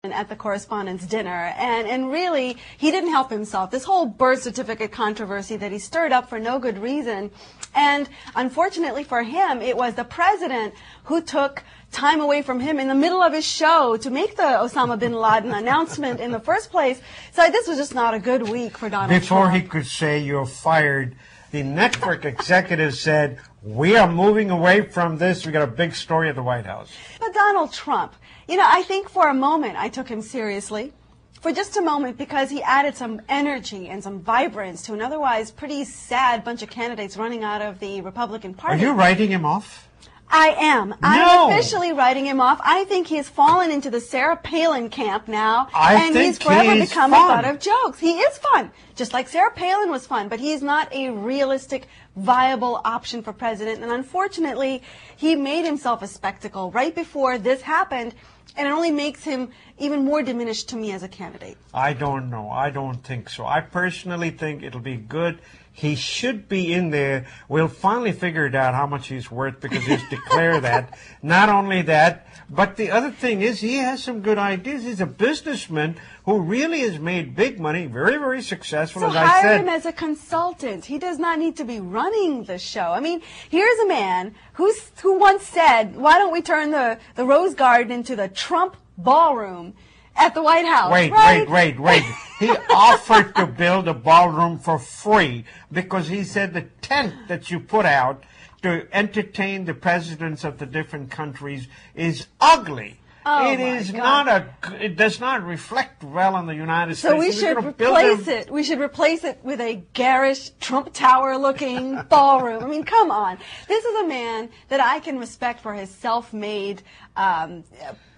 at the correspondence dinner, and really, he didn't help himself. This whole birth certificate controversy that he stirred up for no good reason, and unfortunately for him, it was the president who took time away from him in the middle of his show to make the Osama bin Laden announcement in the first place. So this was just not a good week for Donald Trump. Before he could say you're fired, the network executive said, we are moving away from this. We got a big story at the White House. But Donald Trump, you know, I think for a moment I took him seriously. For just a moment, because he added some energy and some vibrance to an otherwise pretty sad bunch of candidates running out of the Republican Party. Are you writing him off? I am. No. I'm officially writing him off. I think he has fallen into the Sarah Palin camp now, and he's forever become a butt of jokes. He is fun, just like Sarah Palin was fun, but he's not a realistic, viable option for president. And unfortunately, he made himself a spectacle right before this happened, and it only makes him even more diminished to me as a candidate. I don't know. I don't think so. I personally think it'll be good. He should be in there. We'll finally figure it out how much he's worth because he's declared that. Not only that, but the other thing is he has some good ideas. He's a businessman who really has made big money, very, very successful, as I said. So hire him as a consultant. He does not need to be running the show. I mean, here's a man who once said, why don't we turn the Rose Garden into the Trump ballroom at the White House? Wait. He offered to build a ballroom for free because he said the tent that you put out to entertain the presidents of the different countries is ugly. Oh, it does not reflect well on the United States. So we should replace it. We should replace it with a garish Trump Tower looking ballroom. I mean, come on. This is a man that I can respect for his self-made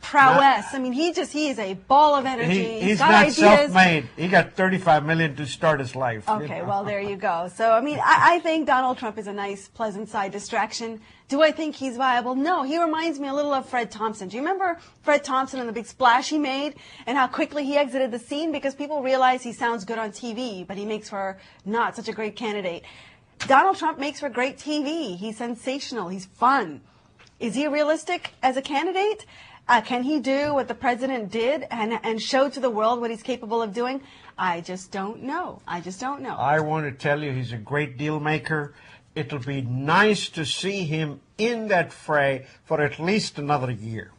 prowess. I mean, he is a ball of energy. He's not self-made. He got $35 million to start his life. Okay, you know? Well, there you go. So, I mean, I think Donald Trump is a nice, pleasant side distraction. Do I think he's viable? No. He reminds me a little of Fred Thompson. Do you remember Fred Thompson and the big splash he made and how quickly he exited the scene? Because people realize he sounds good on TV, but he makes for not such a great candidate. Donald Trump makes for great TV. He's sensational. He's fun. Is he realistic as a candidate? Can he do what the president did and show to the world what he's capable of doing? I just don't know. I want to tell you he's a great deal maker. It'll be nice to see him in that fray for at least another year.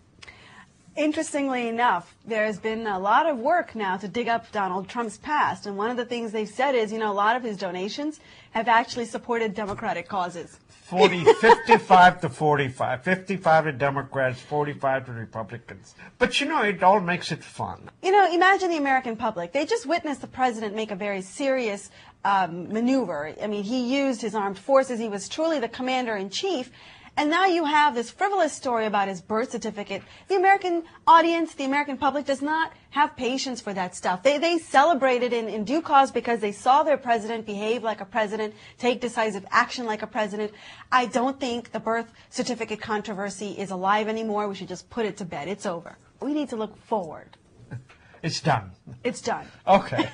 Interestingly enough, there's been a lot of work now to dig up Donald Trump's past. And one of the things they've said is, you know, a lot of his donations have actually supported Democratic causes. 55 to 45. 55 to Democrats, 45 to Republicans. But, you know, it all makes it fun. You know, imagine the American public. They just witnessed the president make a very serious maneuver. I mean, he used his armed forces. He was truly the commander-in-chief. And now you have this frivolous story about his birth certificate. The American audience, the American public does not have patience for that stuff. They celebrate it in due cause because they saw their president behave like a president, take decisive action like a president. I don't think the birth certificate controversy is alive anymore. We should just put it to bed. It's over. We need to look forward. It's done. It's done. Okay.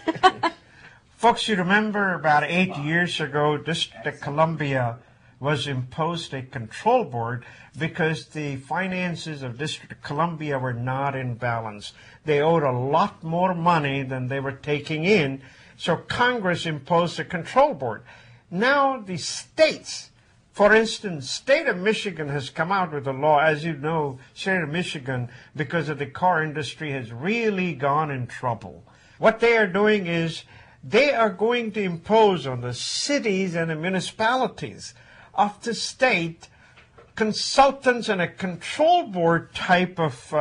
Folks, you remember about 8 years ago, District of Columbia was imposed a control board because the finances of District of Columbia were not in balance. They owed a lot more money than they were taking in, so Congress imposed a control board. Now the states, for instance, state of Michigan has come out with a law. As you know, state of Michigan, because of the car industry, has really gone in trouble. What they are doing is they are going to impose on the cities and the municipalities of the state consultants and a control board type of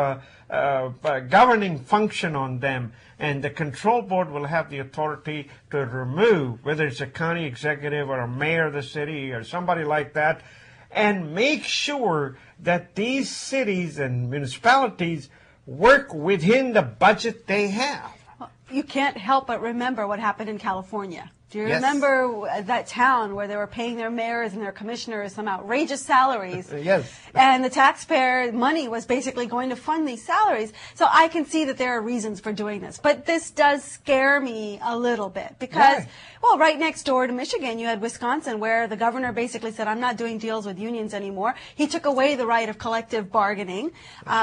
governing function on them. And the control board will have the authority to remove, whether it's a county executive or a mayor of the city or somebody like that, and make sure that these cities and municipalities work within the budget they have. You can't help but remember what happened in California. Do you Yes. remember that town where they were paying their mayors and their commissioners some outrageous salaries? Yes. And the taxpayer money was basically going to fund these salaries. So I can see that there are reasons for doing this. But this does scare me a little bit because, Why? well, right next door to Michigan, you had Wisconsin where the governor basically said, I'm not doing deals with unions anymore. He took away the right of collective bargaining,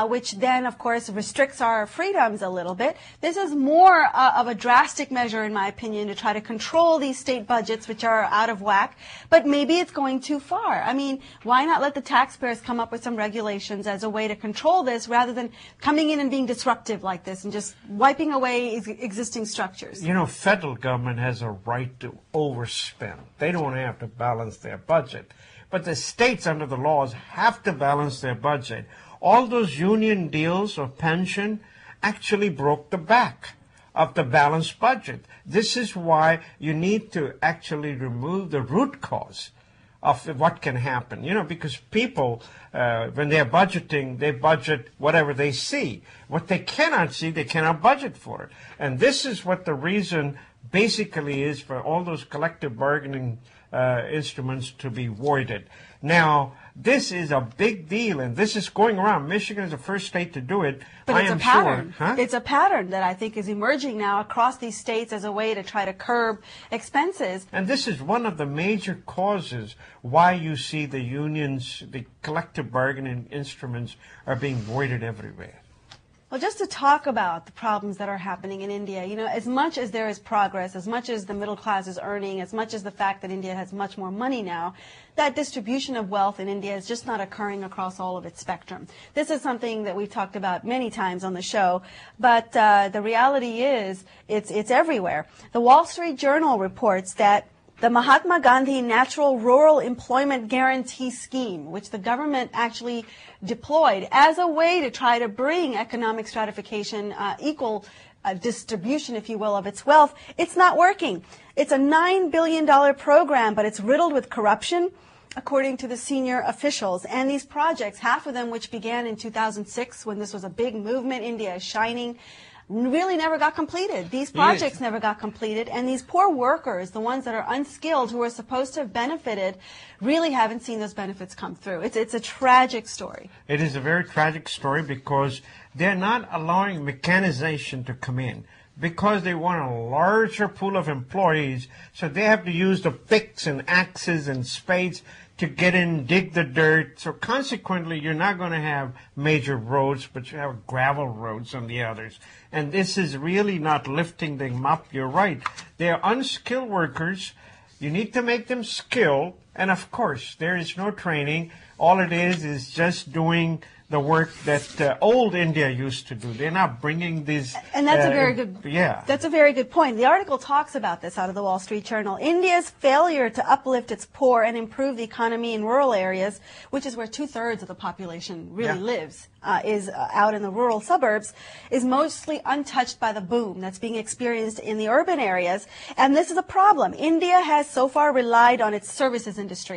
which then, of course, restricts our freedoms a little bit. This is more of a drastic measure, in my opinion, to try to control these state budgets, which are out of whack. But maybe it's going too far. I mean, why not let the taxpayers come up with some regulations as a way to control this rather than coming in and being disruptive like this and just wiping away existing structures? You know, federal government has a right to overspend. They don't have to balance their budget. But the states under the laws have to balance their budget. All those union deals of pension actually broke the back of the balanced budget. This is why you need to actually remove the root cause of what can happen. You know, because people, when they're budgeting, they budget whatever they see. What they cannot see, they cannot budget for it. And this is what the reason basically is for all those collective bargaining instruments to be voided. Now, this is a big deal, and this is going around. Michigan is the first state to do it. But it's a pattern. Sure. Huh? It's a pattern that I think is emerging now across these states as a way to try to curb expenses. And this is one of the major causes why you see the unions, the collective bargaining instruments are being voided everywhere. Well, just to talk about the problems that are happening in India, you know, as much as there is progress, as much as the middle class is earning, as much as the fact that India has much more money now, that distribution of wealth in India is just not occurring across all of its spectrum. This is something that we've talked about many times on the show, but the reality is it's everywhere. The Wall Street Journal reports that the Mahatma Gandhi Natural Rural Employment Guarantee Scheme, which the government actually deployed as a way to try to bring economic stratification, equal distribution, if you will, of its wealth, it's not working. It's a $9 billion program, but it's riddled with corruption, according to the senior officials. And these projects, half of them which began in 2006 when this was a big movement, India is shining, really never got completed. These projects never got completed, and these poor workers, the ones that are unskilled, who are supposed to have benefited, really haven't seen those benefits come through. It's a tragic story. It is a very tragic story because they're not allowing mechanization to come in, because they want a larger pool of employees, so they have to use the picks and axes and spades to get in, dig the dirt. So consequently, you're not going to have major roads, but you have gravel roads on the others. And this is really not lifting them up. You're right. They're unskilled workers. You need to make them skilled. And of course, there is no training. All it is just doing the work that old India used to do. They're not bringing these. And that's a very good. Yeah. That's a very good point. The article talks about this out of the Wall Street Journal. India's failure to uplift its poor and improve the economy in rural areas, which is where 2/3 of the population really lives, is out in the rural suburbs, is mostly untouched by the boom that's being experienced in the urban areas. And this is a problem. India has so far relied on its services industry.